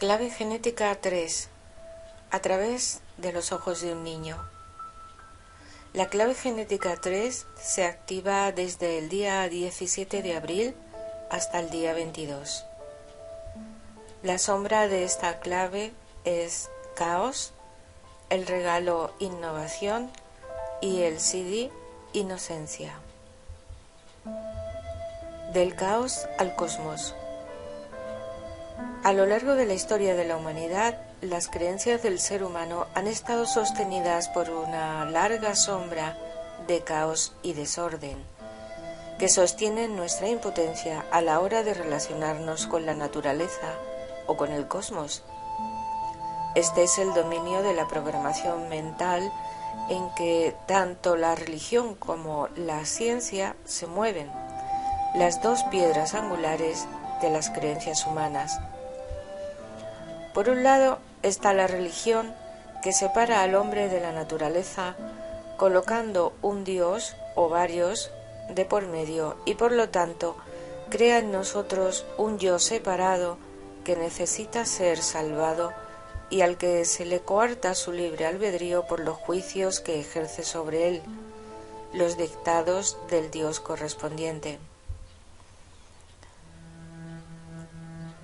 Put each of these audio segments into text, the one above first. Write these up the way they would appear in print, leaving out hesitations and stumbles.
Clave genética 3. A través de los ojos de un niño. La clave genética 3 se activa desde el día 17 de abril hasta el día 22. La sombra de esta clave es caos, el regalo innovación y el CD inocencia. Del caos al cosmos. A lo largo de la historia de la humanidad, las creencias del ser humano han estado sostenidas por una larga sombra de caos y desorden, que sostienen nuestra impotencia a la hora de relacionarnos con la naturaleza o con el cosmos. Este es el dominio de la programación mental en que tanto la religión como la ciencia se mueven, las dos piedras angulares de las creencias humanas. Por un lado está la religión, que separa al hombre de la naturaleza, colocando un Dios o varios de por medio y por lo tanto crea en nosotros un yo separado que necesita ser salvado y al que se le coarta su libre albedrío por los juicios que ejerce sobre él, los dictados del Dios correspondiente.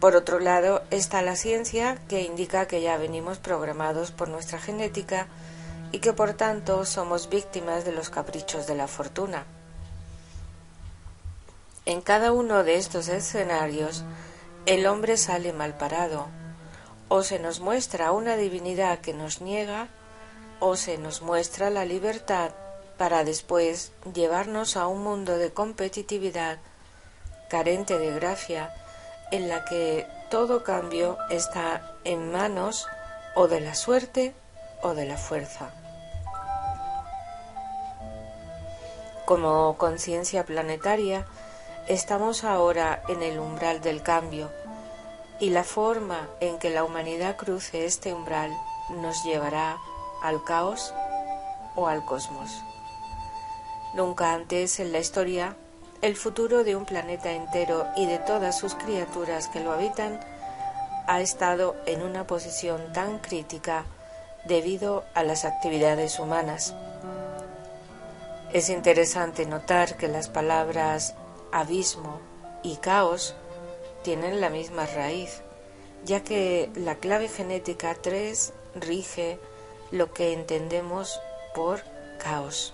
Por otro lado está la ciencia, que indica que ya venimos programados por nuestra genética y que por tanto somos víctimas de los caprichos de la fortuna. En cada uno de estos escenarios, el hombre sale mal parado. O se nos muestra una divinidad que nos niega, o se nos muestra la libertad para después llevarnos a un mundo de competitividad carente de gracia, en la que todo cambio está en manos o de la suerte o de la fuerza. Como conciencia planetaria, estamos ahora en el umbral del cambio, y la forma en que la humanidad cruce este umbral nos llevará al caos o al cosmos. Nunca antes en la historia el futuro de un planeta entero y de todas sus criaturas que lo habitan ha estado en una posición tan crítica debido a las actividades humanas. Es interesante notar que las palabras abismo y caos tienen la misma raíz, ya que la clave genética 3 rige lo que entendemos por caos.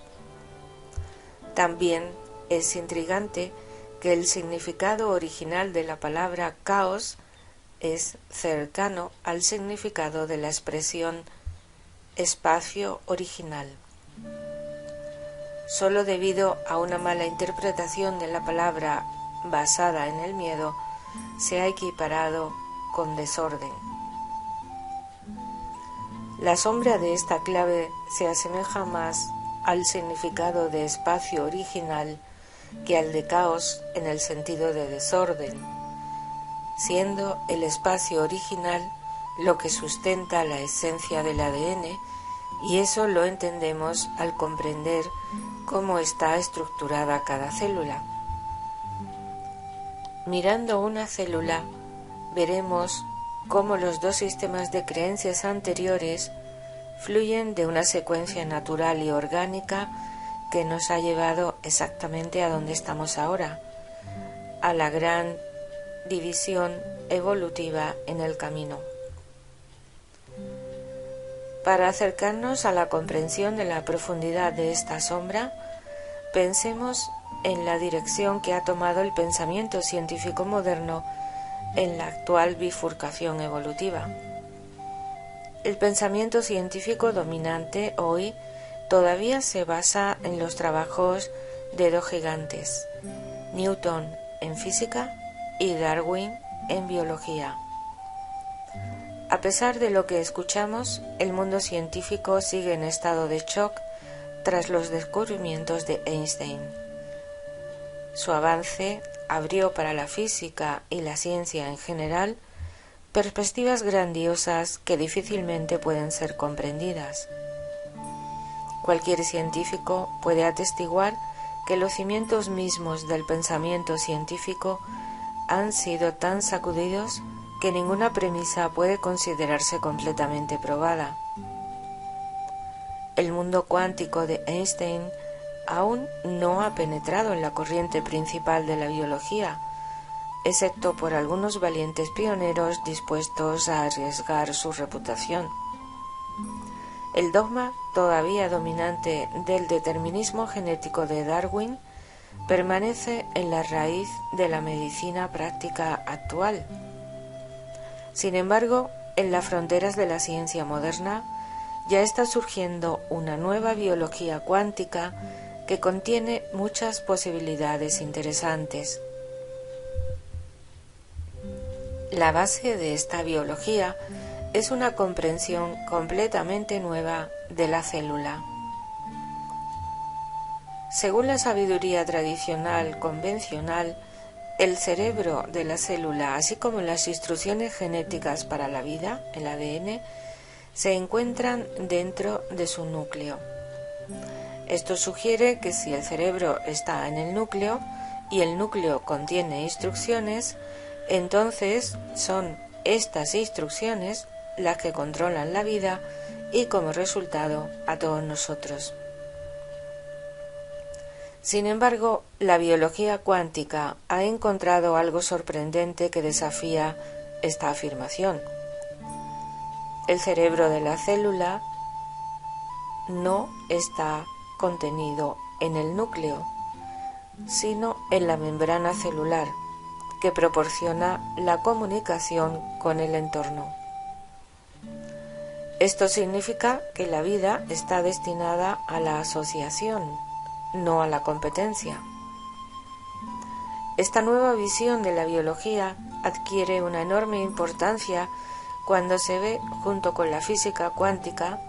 También es intrigante que el significado original de la palabra caos es cercano al significado de la expresión espacio original. Solo debido a una mala interpretación de la palabra basada en el miedo, se ha equiparado con desorden. La sombra de esta clave se asemeja más al significado de espacio original que al de caos en el sentido de desorden, siendo el espacio original lo que sustenta la esencia del ADN, y eso lo entendemos al comprender cómo está estructurada cada célula. Mirando una célula, veremos cómo los dos sistemas de creencias anteriores fluyen de una secuencia natural y orgánica que nos ha llevado exactamente a donde estamos ahora, a la gran división evolutiva en el camino. Para acercarnos a la comprensión de la profundidad de esta sombra, pensemos en la dirección que ha tomado el pensamiento científico moderno en la actual bifurcación evolutiva. El pensamiento científico dominante hoy todavía se basa en los trabajos de dos gigantes, Newton en física y Darwin en biología. A pesar de lo que escuchamos, el mundo científico sigue en estado de shock tras los descubrimientos de Einstein. Su avance abrió para la física y la ciencia en general perspectivas grandiosas que difícilmente pueden ser comprendidas. Cualquier científico puede atestiguar que los cimientos mismos del pensamiento científico han sido tan sacudidos que ninguna premisa puede considerarse completamente probada. El mundo cuántico de Einstein aún no ha penetrado en la corriente principal de la biología, excepto por algunos valientes pioneros dispuestos a arriesgar su reputación. El dogma todavía dominante del determinismo genético de Darwin permanece en la raíz de la medicina práctica actual. Sin embargo, en las fronteras de la ciencia moderna ya está surgiendo una nueva biología cuántica que contiene muchas posibilidades interesantes. La base de esta biología es una comprensión completamente nueva de la célula. Según la sabiduría tradicional convencional, el cerebro de la célula, así como las instrucciones genéticas para la vida, el ADN, se encuentran dentro de su núcleo. Esto sugiere que si el cerebro está en el núcleo y el núcleo contiene instrucciones, entonces son estas instrucciones las que controlan la vida y como resultado a todos nosotros. Sin embargo, la biología cuántica ha encontrado algo sorprendente que desafía esta afirmación. El cerebro de la célula no está contenido en el núcleo, sino en la membrana celular, que proporciona la comunicación con el entorno. Esto significa que la vida está destinada a la asociación, no a la competencia. Esta nueva visión de la biología adquiere una enorme importancia cuando se ve junto con la física cuántica,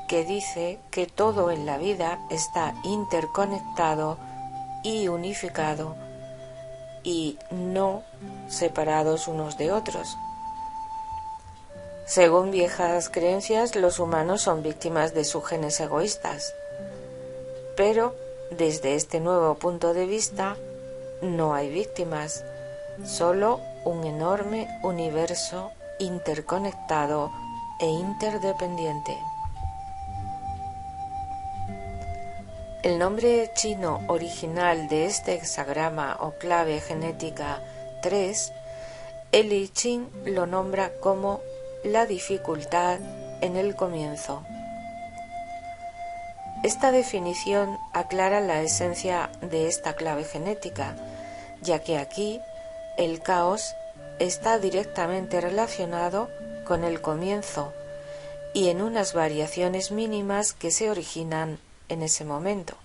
que dice que todo en la vida está interconectado y unificado y no separados unos de otros. Según viejas creencias, los humanos son víctimas de sus genes egoístas, pero desde este nuevo punto de vista no hay víctimas, solo un enorme universo interconectado e interdependiente. El nombre chino original de este hexagrama o clave genética 3, el I Ching lo nombra como la dificultad en el comienzo. Esta definición aclara la esencia de esta clave genética, ya que aquí el caos está directamente relacionado con el comienzo y en unas variaciones mínimas que se originan en ese momento.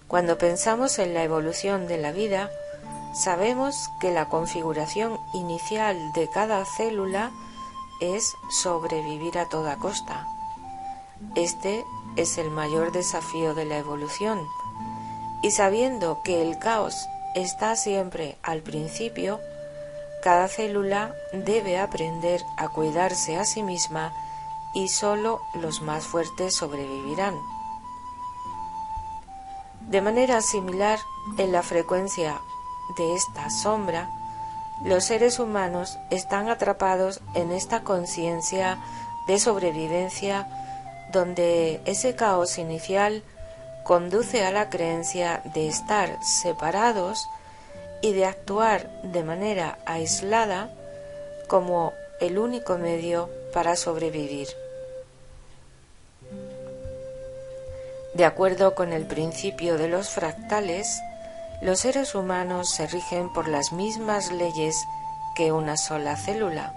Cuando pensamos en la evolución de la vida, sabemos que la configuración inicial de cada célula es sobrevivir a toda costa. Este es el mayor desafío de la evolución, y sabiendo que el caos está siempre al principio, cada célula debe aprender a cuidarse a sí misma y solo los más fuertes sobrevivirán. De manera similar, en la frecuencia de esta sombra, los seres humanos están atrapados en esta conciencia de sobrevivencia donde ese caos inicial conduce a la creencia de estar separados y de actuar de manera aislada como el único medio para sobrevivir. De acuerdo con el principio de los fractales, los seres humanos se rigen por las mismas leyes que una sola célula,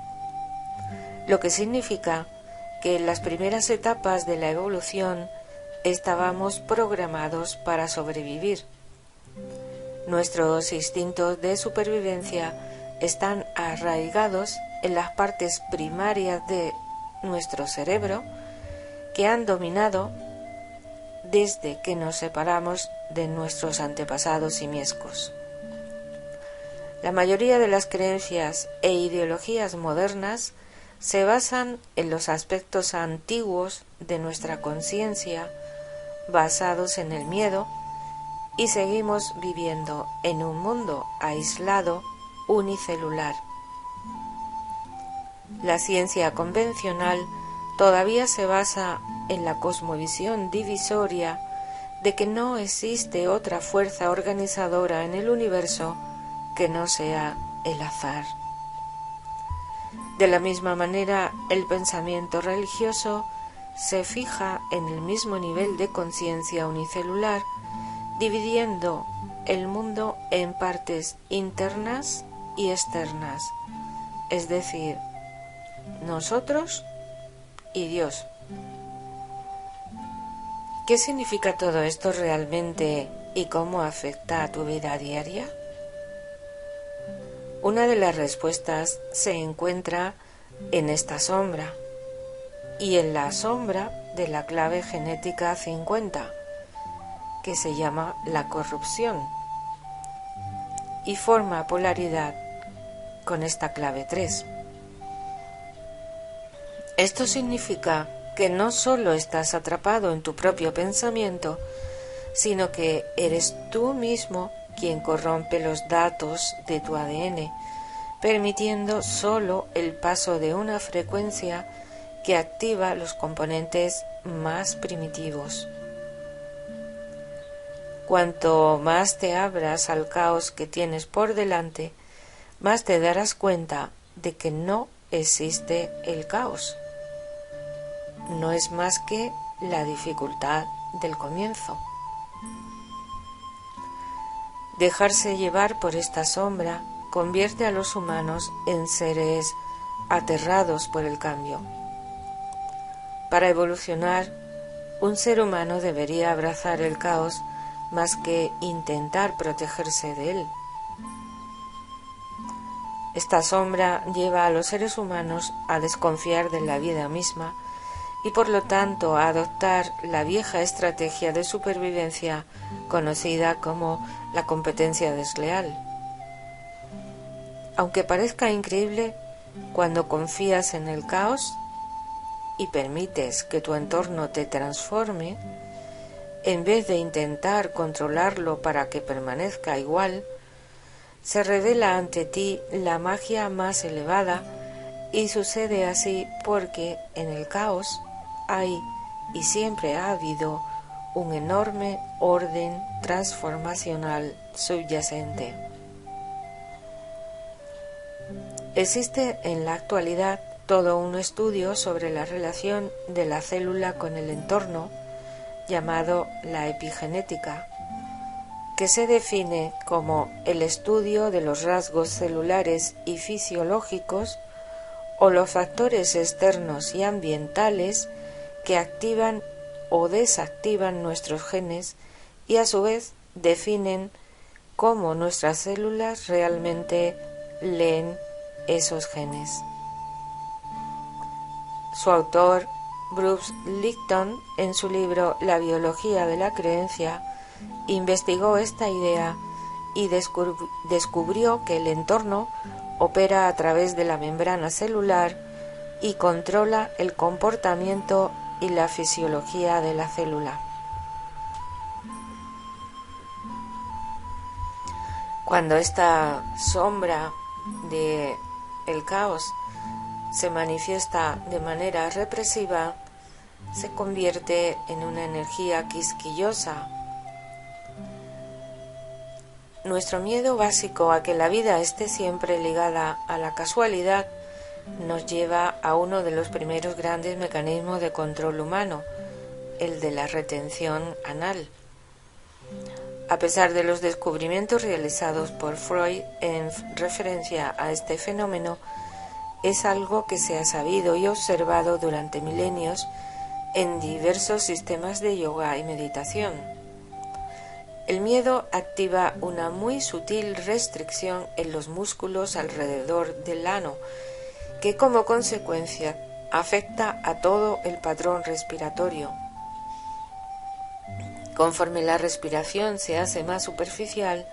lo que significa que en las primeras etapas de la evolución estábamos programados para sobrevivir. Nuestros instintos de supervivencia están arraigados en las partes primarias de nuestro cerebro que han dominado desde que nos separamos de nuestros antepasados simiescos. La mayoría de las creencias e ideologías modernas se basan en los aspectos antiguos de nuestra conciencia, basados en el miedo, y seguimos viviendo en un mundo aislado, unicelular. La ciencia convencional todavía se basa en la cosmovisión divisoria de que no existe otra fuerza organizadora en el universo que no sea el azar. De la misma manera, el pensamiento religioso se fija en el mismo nivel de conciencia unicelular, dividiendo el mundo en partes internas y externas, es decir, nosotros y Dios. ¿Qué significa todo esto realmente y cómo afecta a tu vida diaria? Una de las respuestas se encuentra en esta sombra y en la sombra de la clave genética 50, que se llama la corrupción, y forma polaridad con esta clave 3. Esto significa que no solo estás atrapado en tu propio pensamiento, sino que eres tú mismo quien corrompe los datos de tu ADN, permitiendo solo el paso de una frecuencia que activa los componentes más primitivos. Cuanto más te abras al caos que tienes por delante, más te darás cuenta de que no existe el caos. No es más que la dificultad del comienzo. Dejarse llevar por esta sombra convierte a los humanos en seres aterrados por el cambio. Para evolucionar, un ser humano debería abrazar el caos más que intentar protegerse de él. Esta sombra lleva a los seres humanos a desconfiar de la vida misma y por lo tanto a adoptar la vieja estrategia de supervivencia conocida como la competencia desleal. Aunque parezca increíble, cuando confías en el caos y permites que tu entorno te transforme, en vez de intentar controlarlo para que permanezca igual, se revela ante ti la magia más elevada, y sucede así porque en el caos hay y siempre ha habido un enorme orden transformacional subyacente. Existe en la actualidad todo un estudio sobre la relación de la célula con el entorno, llamado la epigenética, que se define como el estudio de los rasgos celulares y fisiológicos o los factores externos y ambientales que activan o desactivan nuestros genes y a su vez definen cómo nuestras células realmente leen esos genes. Su autor, Bruce Lipton, en su libro La biología de la creencia, investigó esta idea y descubrió que el entorno opera a través de la membrana celular y controla el comportamiento y la fisiología de la célula. Cuando esta sombra de el caos se manifiesta de manera represiva, se convierte en una energía quisquillosa. Nuestro miedo básico a que la vida esté siempre ligada a la casualidad nos lleva a uno de los primeros grandes mecanismos de control humano, el de la retención anal. A pesar de los descubrimientos realizados por Freud en referencia a este fenómeno, es algo que se ha sabido y observado durante milenios en diversos sistemas de yoga y meditación. El miedo activa una muy sutil restricción en los músculos alrededor del ano, que como consecuencia afecta a todo el patrón respiratorio. Conforme la respiración se hace más superficial,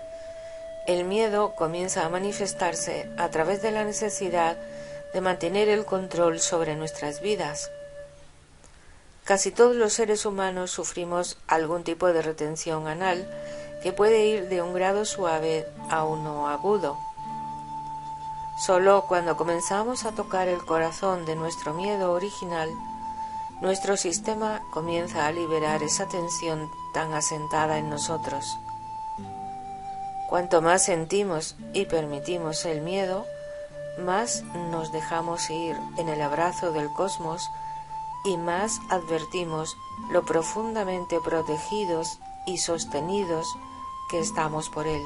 el miedo comienza a manifestarse a través de la necesidad de mantener el control sobre nuestras vidas. Casi todos los seres humanos sufrimos algún tipo de retención anal que puede ir de un grado suave a uno agudo. Solo cuando comenzamos a tocar el corazón de nuestro miedo original, nuestro sistema comienza a liberar esa tensión tan asentada en nosotros. Cuanto más sentimos y permitimos el miedo, más nos dejamos ir en el abrazo del cosmos y más advertimos lo profundamente protegidos y sostenidos que estamos por él.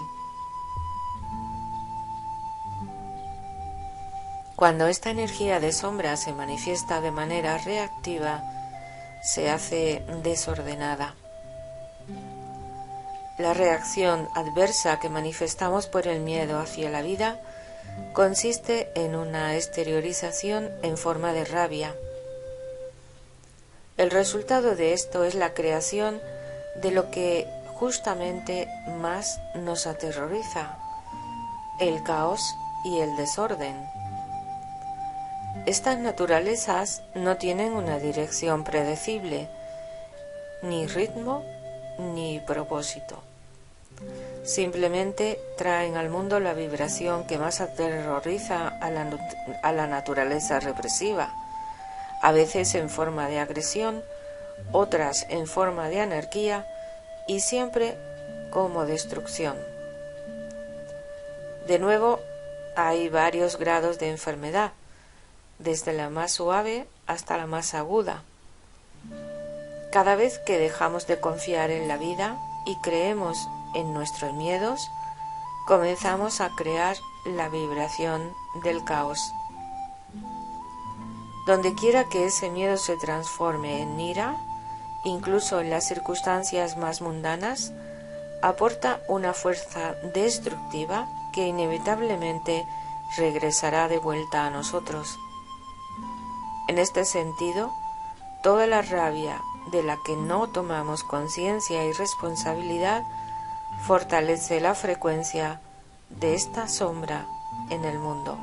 Cuando esta energía de sombra se manifiesta de manera reactiva, se hace desordenada. La reacción adversa que manifestamos por el miedo hacia la vida consiste en una exteriorización en forma de rabia. El resultado de esto es la creación de lo que justamente más nos aterroriza, el caos y el desorden. Estas naturalezas no tienen una dirección predecible, ni ritmo, ni propósito. Simplemente traen al mundo la vibración que más aterroriza a la naturaleza represiva, a veces en forma de agresión, otras en forma de anarquía y siempre como destrucción. De nuevo, hay varios grados de enfermedad, desde la más suave hasta la más aguda. Cada vez que dejamos de confiar en la vida y creemos en nuestros miedos, comenzamos a crear la vibración del caos. Donde quiera que ese miedo se transforme en ira, incluso en las circunstancias más mundanas, aporta una fuerza destructiva que inevitablemente regresará de vuelta a nosotros. En este sentido, toda la rabia de la que no tomamos conciencia y responsabilidad fortalece la frecuencia de esta sombra en el mundo.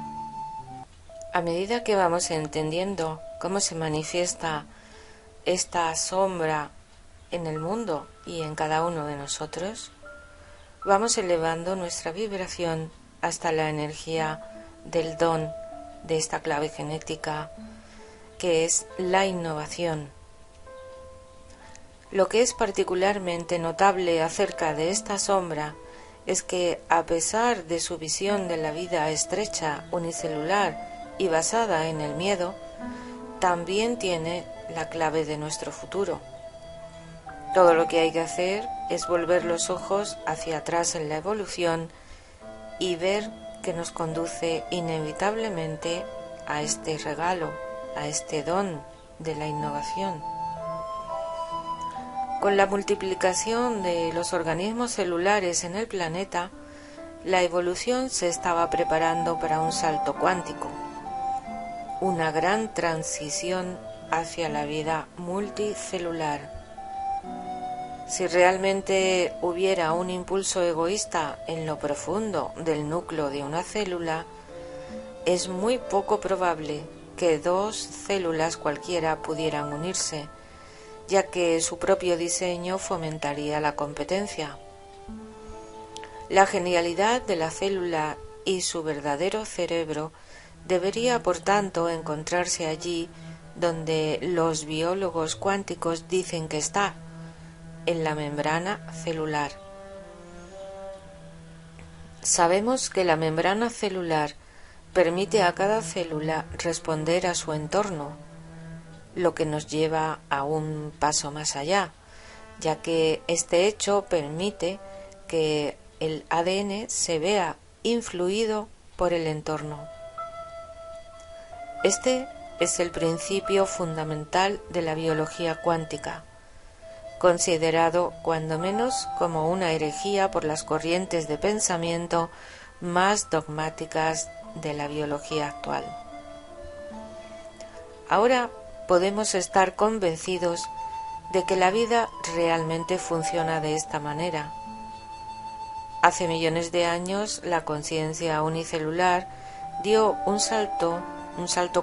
A medida que vamos entendiendo cómo se manifiesta esta sombra en el mundo y en cada uno de nosotros, vamos elevando nuestra vibración hasta la energía del don de esta clave genética, que es la innovación. Lo que es particularmente notable acerca de esta sombra es que, a pesar de su visión de la vida estrecha, unicelular y basada en el miedo, también tiene la clave de nuestro futuro. Todo lo que hay que hacer es volver los ojos hacia atrás en la evolución y ver que nos conduce inevitablemente a este regalo, a este don de la innovación. Con la multiplicación de los organismos celulares en el planeta, la evolución se estaba preparando para un salto cuántico, una gran transición hacia la vida multicelular. Si realmente hubiera un impulso egoísta en lo profundo del núcleo de una célula, es muy poco probable que dos células cualquiera pudieran unirse, ya que su propio diseño fomentaría la competencia. La genialidad de la célula y su verdadero cerebro debería, por tanto, encontrarse allí donde los biólogos cuánticos dicen que está, en la membrana celular. Sabemos que la membrana celular permite a cada célula responder a su entorno, lo que nos lleva a un paso más allá, ya que este hecho permite que el ADN se vea influido por el entorno. Este es el principio fundamental de la biología cuántica, considerado cuando menos como una herejía por las corrientes de pensamiento más dogmáticas de la biología actual. Ahora podemos estar convencidos de que la vida realmente funciona de esta manera. Hace millones de años la conciencia unicelular dio un salto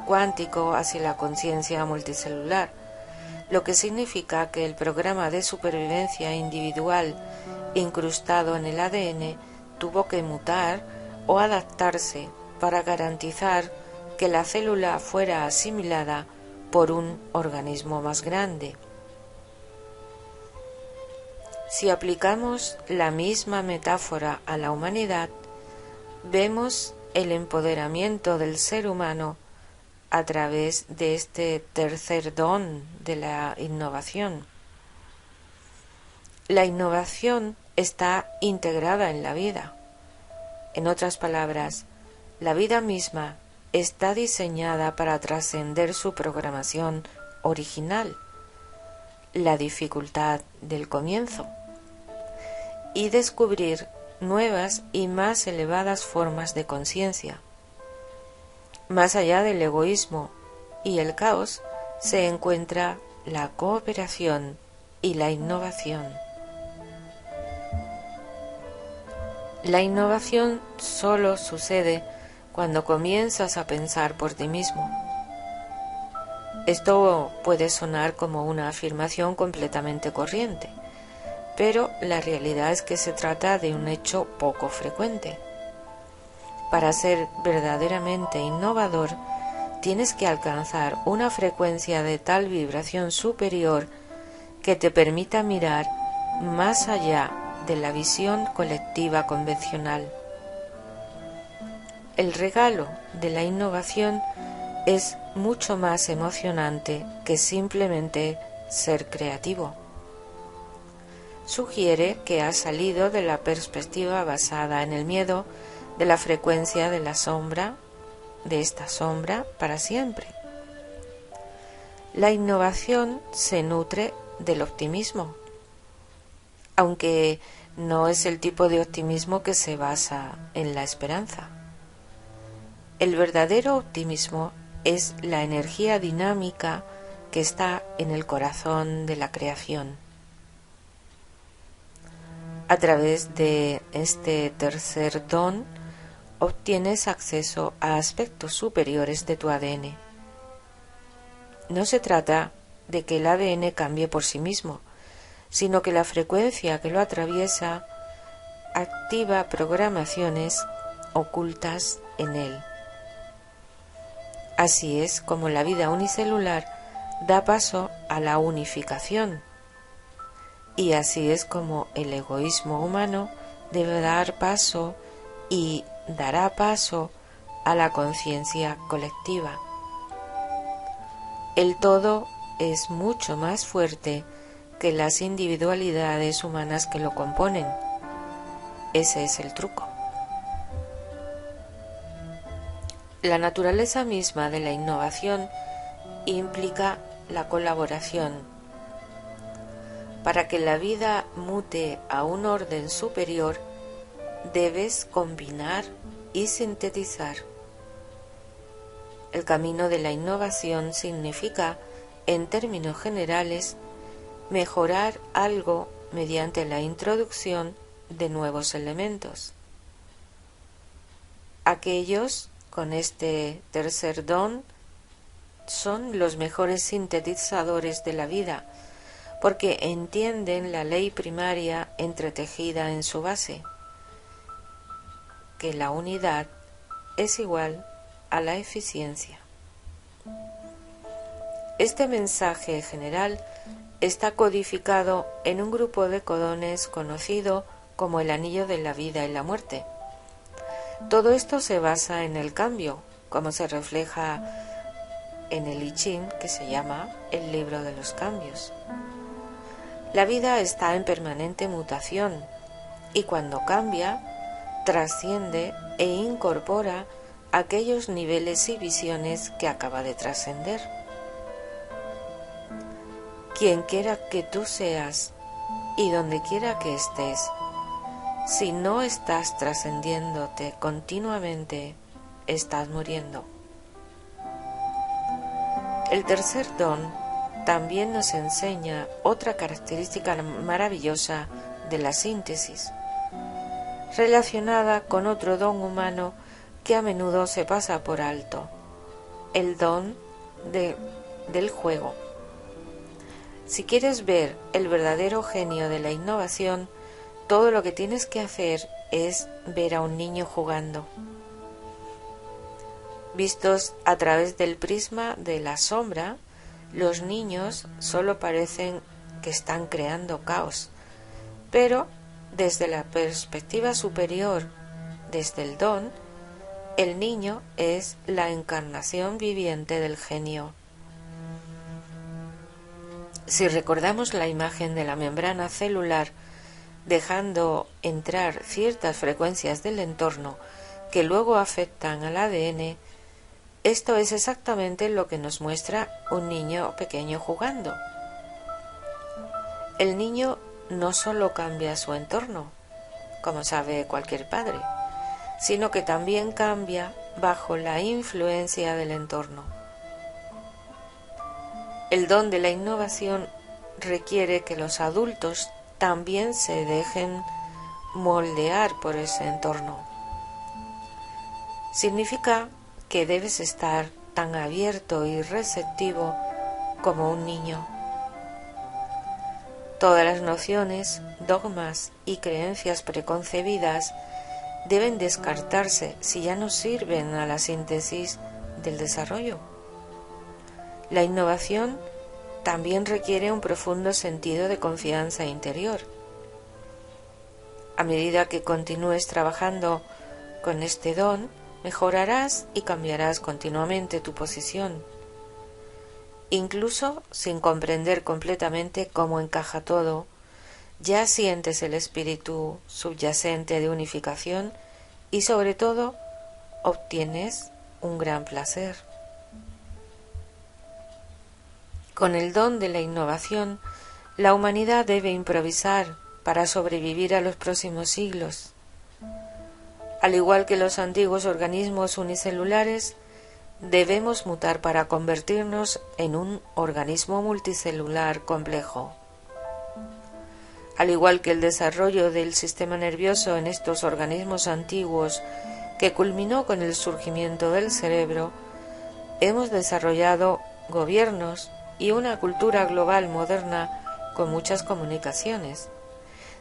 cuántico hacia la conciencia multicelular, lo que significa que el programa de supervivencia individual incrustado en el ADN tuvo que mutar o adaptarse para garantizar que la célula fuera asimilada por un organismo más grande. Si aplicamos la misma metáfora a la humanidad, vemos el empoderamiento del ser humano a través de este tercer don de la innovación. La innovación está integrada en la vida. En otras palabras, la vida misma está diseñada para trascender su programación original, la dificultad del comienzo, y descubrir nuevas y más elevadas formas de conciencia. Más allá del egoísmo y el caos se encuentra la cooperación y la innovación. La innovación solo sucede cuando comienzas a pensar por ti mismo. Esto puede sonar como una afirmación completamente corriente, pero la realidad es que se trata de un hecho poco frecuente. Para ser verdaderamente innovador, tienes que alcanzar una frecuencia de tal vibración superior que te permita mirar más allá de la visión colectiva convencional. El regalo de la innovación es mucho más emocionante que simplemente ser creativo. Sugiere que has salido de la perspectiva basada en el miedo de la frecuencia de la sombra, de esta sombra para siempre. La innovación se nutre del optimismo, aunque no es el tipo de optimismo que se basa en la esperanza. El verdadero optimismo es la energía dinámica que está en el corazón de la creación. A través de este tercer don, obtienes acceso a aspectos superiores de tu ADN. No se trata de que el ADN cambie por sí mismo, sino que la frecuencia que lo atraviesa activa programaciones ocultas en él. Así es como la vida unicelular da paso a la unificación, y así es como el egoísmo humano debe dar paso y dará paso a la conciencia colectiva. El todo es mucho más fuerte que las individualidades humanas que lo componen. Ese es el truco. La naturaleza misma de la innovación implica la colaboración. Para que la vida mute a un orden superior, debes combinar y sintetizar. El camino de la innovación significa, en términos generales, mejorar algo mediante la introducción de nuevos elementos. Aquellos con este tercer don son los mejores sintetizadores de la vida, porque entienden la ley primaria entretejida en su base, que la unidad es igual a la eficiencia. Este mensaje general está codificado en un grupo de codones conocido como el anillo de la vida y la muerte. Todo esto se basa en el cambio, como se refleja en el I Ching, que se llama el libro de los cambios. La vida está en permanente mutación y cuando cambia, trasciende e incorpora aquellos niveles y visiones que acaba de trascender. Quien quiera que tú seas y donde quiera que estés, si no estás trascendiéndote continuamente, estás muriendo. El tercer don también nos enseña otra característica maravillosa de la síntesis, relacionada con otro don humano que a menudo se pasa por alto, el don del juego. Si quieres ver el verdadero genio de la innovación, todo lo que tienes que hacer es ver a un niño jugando. Vistos a través del prisma de la sombra, los niños solo parecen que están creando caos, pero desde la perspectiva superior, desde el don, el niño es la encarnación viviente del genio. Si recordamos la imagen de la membrana celular dejando entrar ciertas frecuencias del entorno que luego afectan al ADN, esto es exactamente lo que nos muestra un niño pequeño jugando. El niño no solo cambia su entorno, como sabe cualquier padre, sino que también cambia bajo la influencia del entorno. El don de la innovación requiere que los adultos también se dejen moldear por ese entorno. Significa que debes estar tan abierto y receptivo como un niño. Todas las nociones, dogmas y creencias preconcebidas deben descartarse si ya no sirven a la síntesis del desarrollo. La innovación también requiere un profundo sentido de confianza interior. A medida que continúes trabajando con este don, mejorarás y cambiarás continuamente tu posición, incluso sin comprender completamente cómo encaja todo. Ya sientes el espíritu subyacente de unificación y sobre todo obtienes un gran placer. Con el don de la innovación, la humanidad debe improvisar para sobrevivir a los próximos siglos. Al igual que los antiguos organismos unicelulares, debemos mutar para convertirnos en un organismo multicelular complejo. Al igual que el desarrollo del sistema nervioso en estos organismos antiguos, que culminó con el surgimiento del cerebro, hemos desarrollado gobiernos y una cultura global moderna con muchas comunicaciones.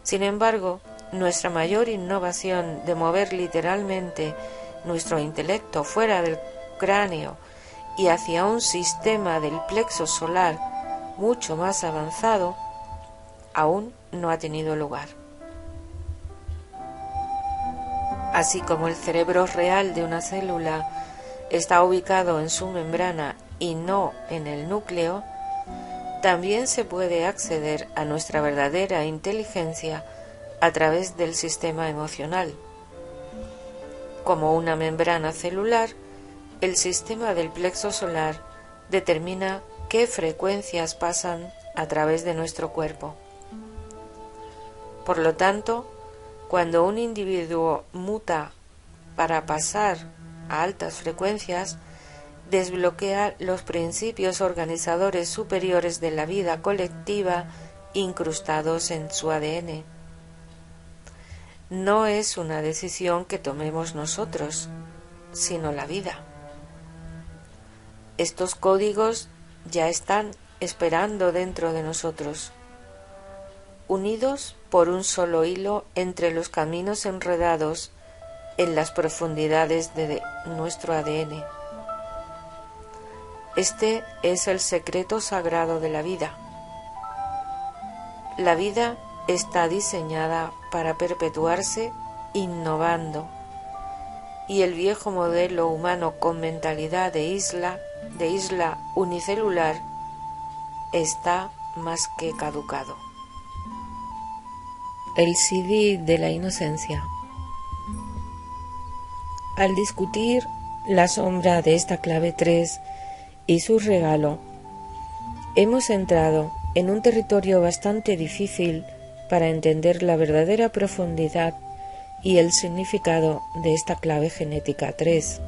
Sin embargo, nuestra mayor innovación de mover literalmente nuestro intelecto fuera del cráneo y hacia un sistema del plexo solar mucho más avanzado, aún no ha tenido lugar. Así como el cerebro real de una célula está ubicado en su membrana y no en el núcleo, también se puede acceder a nuestra verdadera inteligencia a través del sistema emocional. Como una membrana celular, el sistema del plexo solar determina qué frecuencias pasan a través de nuestro cuerpo. Por lo tanto, cuando un individuo muta para pasar a altas frecuencias, desbloquea los principios organizadores superiores de la vida colectiva incrustados en su ADN. No es una decisión que tomemos nosotros, sino la vida. Estos códigos ya están esperando dentro de nosotros, unidos por un solo hilo entre los caminos enredados en las profundidades de nuestro ADN. Este es el secreto sagrado de la vida. La vida está diseñada para perpetuarse innovando, y el viejo modelo humano con mentalidad de isla unicelular está más que caducado. El CD de la inocencia. Al discutir la sombra de esta clave 3 y su regalo, hemos entrado en un territorio bastante difícil para entender la verdadera profundidad y el significado de esta clave genética 3.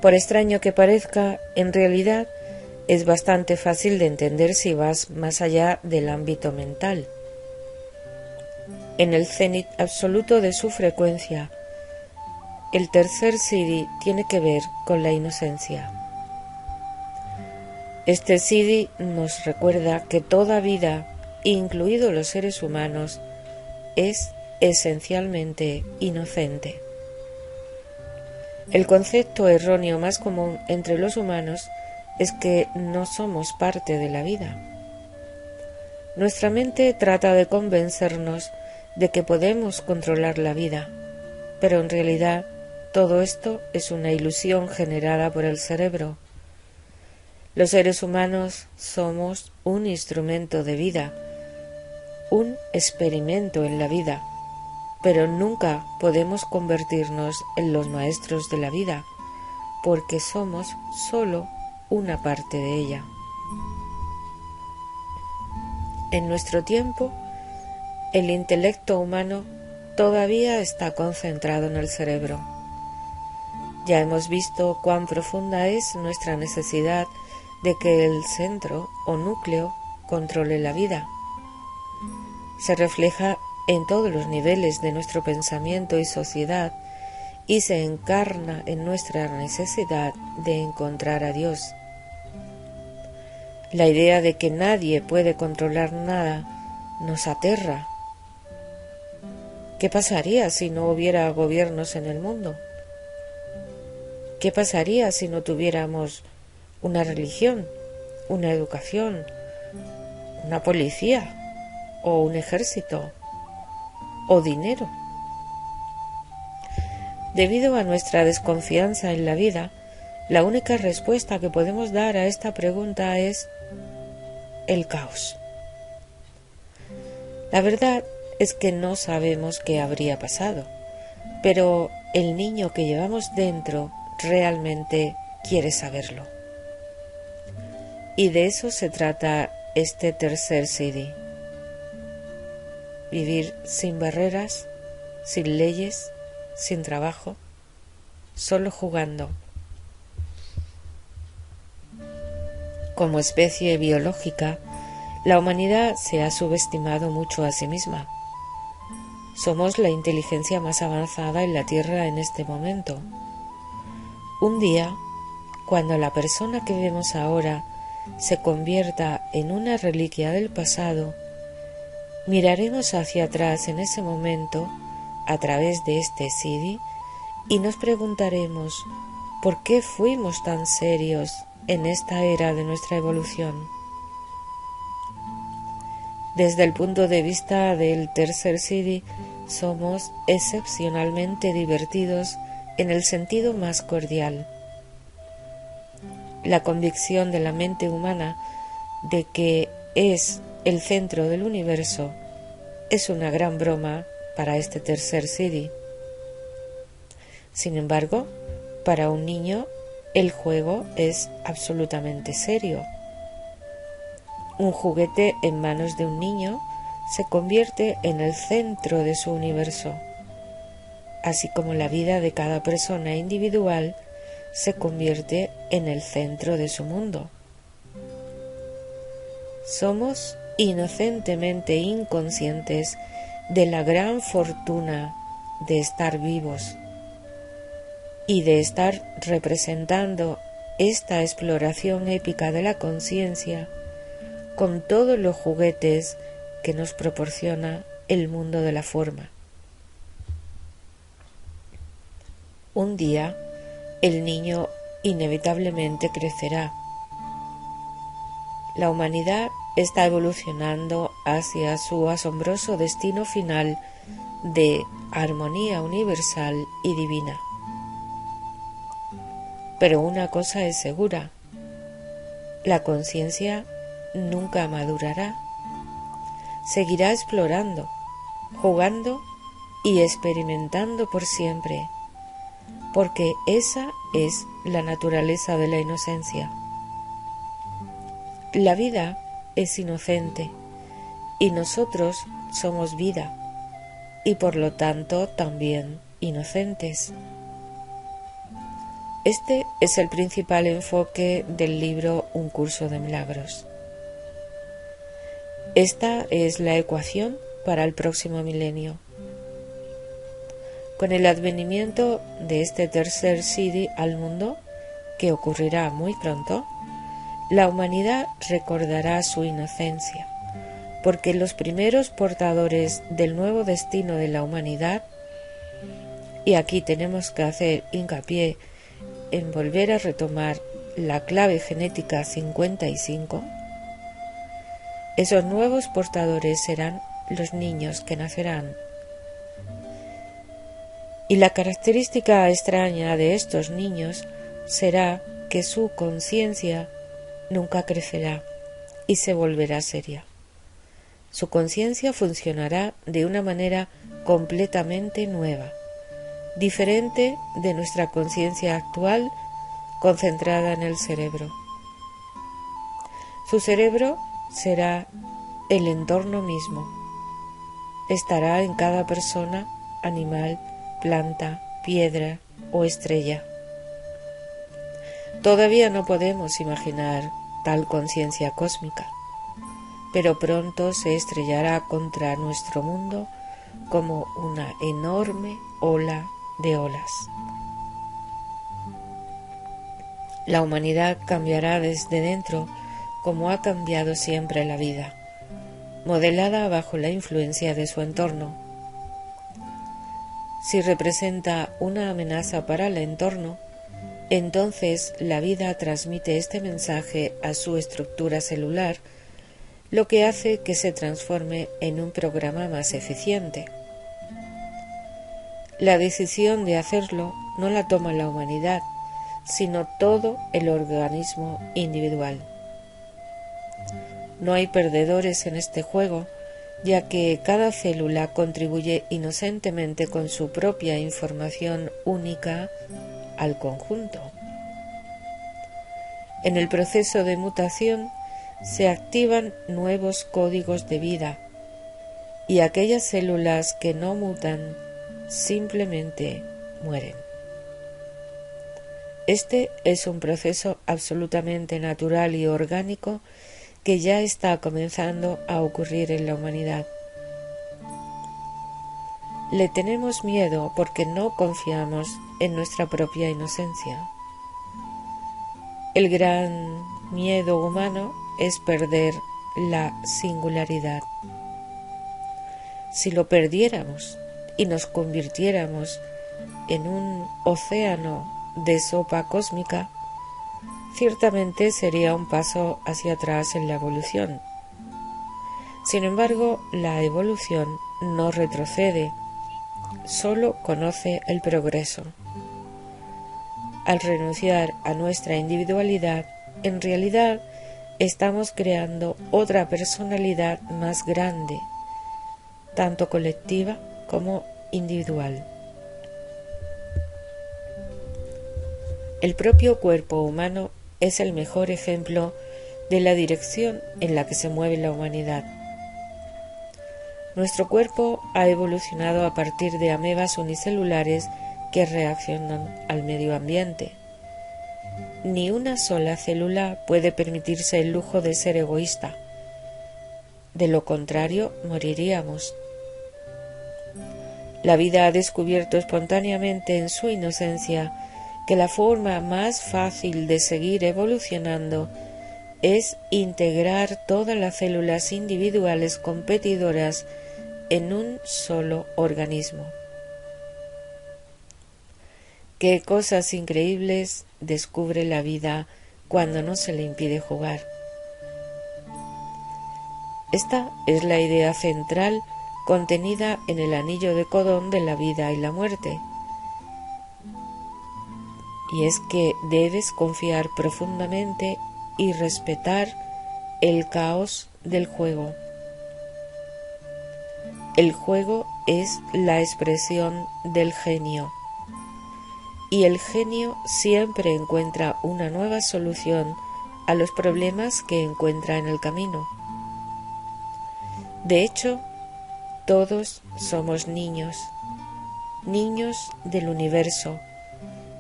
Por extraño que parezca, en realidad es bastante fácil de entender si vas más allá del ámbito mental. En el cenit absoluto de su frecuencia, el tercer CD tiene que ver con la inocencia. Este CD nos recuerda que toda vida, incluidos los seres humanos, es esencialmente inocente. El concepto erróneo más común entre los humanos es que no somos parte de la vida. Nuestra mente trata de convencernos de que podemos controlar la vida, pero en realidad todo esto es una ilusión generada por el cerebro. Los seres humanos somos un instrumento de vida, un experimento en la vida, pero nunca podemos convertirnos en los maestros de la vida, porque somos solo una parte de ella. En nuestro tiempo, el intelecto humano todavía está concentrado en el cerebro. Ya hemos visto cuán profunda es nuestra necesidad de que el centro o núcleo controle la vida. Se refleja en todos los niveles de nuestro pensamiento y sociedad y se encarna en nuestra necesidad de encontrar a Dios. La idea de que nadie puede controlar nada nos aterra. ¿Qué pasaría si no hubiera gobiernos en el mundo? ¿Qué pasaría si no tuviéramos una religión, una educación, una policía o un ejército o dinero? Debido a nuestra desconfianza en la vida, la única respuesta que podemos dar a esta pregunta es el caos. La verdad es que no sabemos qué habría pasado, pero el niño que llevamos dentro realmente quiere saberlo. Y de eso se trata este tercer CD. Vivir sin barreras, sin leyes, sin trabajo, solo jugando. Como especie biológica, la humanidad se ha subestimado mucho a sí misma. Somos la inteligencia más avanzada en la Tierra en este momento. Un día, cuando la persona que vemos ahora se convierta en una reliquia del pasado, miraremos hacia atrás en ese momento a través de este CD y nos preguntaremos ¿por qué fuimos tan serios en esta era de nuestra evolución? Desde el punto de vista del tercer CD, somos excepcionalmente divertidos en el sentido más cordial. La convicción de la mente humana de que es el centro del universo es una gran broma para este tercer CD. Sin embargo, para un niño, el juego es absolutamente serio. Un juguete en manos de un niño se convierte en el centro de su universo, así como la vida de cada persona individual se convierte en el centro de su mundo. Somos inocentemente inconscientes de la gran fortuna de estar vivos y de estar representando esta exploración épica de la conciencia con todos los juguetes que nos proporciona el mundo de la forma. Un día, el niño inevitablemente crecerá. La humanidad está evolucionando hacia su asombroso destino final de armonía universal y divina. Pero una cosa es segura: la conciencia nunca madurará. Seguirá explorando, jugando y experimentando por siempre, porque esa es la naturaleza de la inocencia. La vida es inocente y nosotros somos vida y por lo tanto también inocentes. Este es el principal enfoque del libro Un curso de milagros. Esta es la ecuación para el próximo milenio. Con el advenimiento de este tercer CD al mundo, que ocurrirá muy pronto, la humanidad recordará su inocencia, porque los primeros portadores del nuevo destino de la humanidad y aquí tenemos que hacer hincapié en volver a retomar la clave genética 55, esos nuevos portadores serán los niños que nacerán. Y la característica extraña de estos niños será que su conciencia nunca crecerá y se volverá seria. Su conciencia funcionará de una manera completamente nueva, diferente de nuestra conciencia actual concentrada en el cerebro. Su cerebro será el entorno mismo. Estará en cada persona, animal, planta, piedra o estrella. Todavía no podemos imaginar tal conciencia cósmica, pero pronto se estrellará contra nuestro mundo como una enorme ola de olas. La humanidad cambiará desde dentro como ha cambiado siempre la vida, modelada bajo la influencia de su entorno. Si representa una amenaza para el entorno, entonces la vida transmite este mensaje a su estructura celular, lo que hace que se transforme en un programa más eficiente. La decisión de hacerlo no la toma la humanidad, sino todo el organismo individual. No hay perdedores en este juego, ya que cada célula contribuye inocentemente con su propia información única al conjunto. En el proceso de mutación se activan nuevos códigos de vida y aquellas células que no mutan simplemente mueren. Este es un proceso absolutamente natural y orgánico que ya está comenzando a ocurrir en la humanidad. Le tenemos miedo porque no confiamos en nuestra propia inocencia. El gran miedo humano es perder la singularidad. Si lo perdiéramos y nos convirtiéramos en un océano de sopa cósmica, ciertamente sería un paso hacia atrás en la evolución. Sin embargo, la evolución no retrocede, solo conoce el progreso. Al renunciar a nuestra individualidad, en realidad estamos creando otra personalidad más grande, tanto colectiva como individual. El propio cuerpo humano es el mejor ejemplo de la dirección en la que se mueve la humanidad. Nuestro cuerpo ha evolucionado a partir de amebas unicelulares que reaccionan al medio ambiente. Ni una sola célula puede permitirse el lujo de ser egoísta. De lo contrario, moriríamos. La vida ha descubierto espontáneamente en su inocencia que la forma más fácil de seguir evolucionando es integrar todas las células individuales competidoras en un solo organismo. Qué cosas increíbles descubre la vida cuando no se le impide jugar. Esta es la idea central contenida en el anillo de codón de la vida y la muerte. Y es que debes confiar profundamente y respetar el caos del juego. El juego es la expresión del genio, y el genio siempre encuentra una nueva solución a los problemas que encuentra en el camino. De hecho, todos somos niños del universo,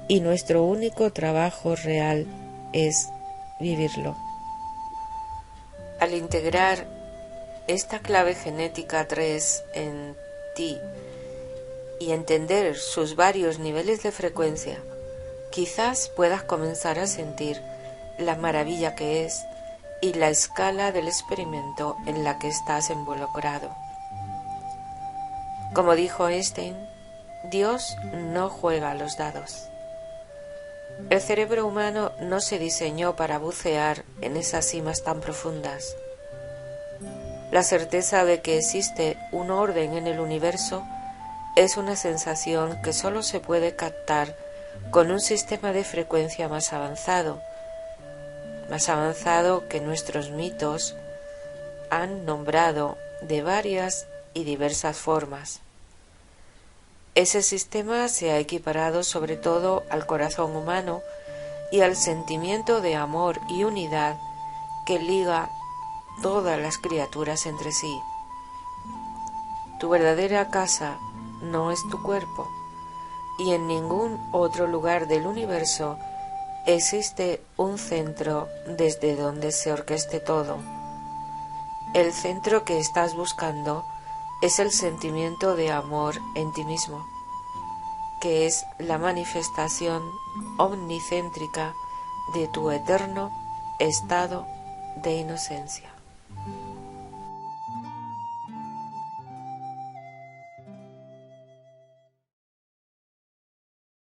y nuestro único trabajo real es vivirlo. Al integrar esta clave genética 3 en ti y entender sus varios niveles de frecuencia, quizás puedas comenzar a sentir la maravilla que es y la escala del experimento en la que estás involucrado. Como dijo Einstein, Dios no juega a los dados. El cerebro humano no se diseñó para bucear en esas cimas tan profundas. La certeza de que existe un orden en el universo es una sensación que solo se puede captar con un sistema de frecuencia más avanzado que nuestros mitos han nombrado de varias y diversas formas. Ese sistema se ha equiparado sobre todo al corazón humano y al sentimiento de amor y unidad que liga todas las criaturas entre sí. Tu verdadera casa no es tu cuerpo, y en ningún otro lugar del universo existe un centro desde donde se orqueste todo. El centro que estás buscando es el sentimiento de amor en ti mismo, que es la manifestación omnicéntrica de tu eterno estado de inocencia.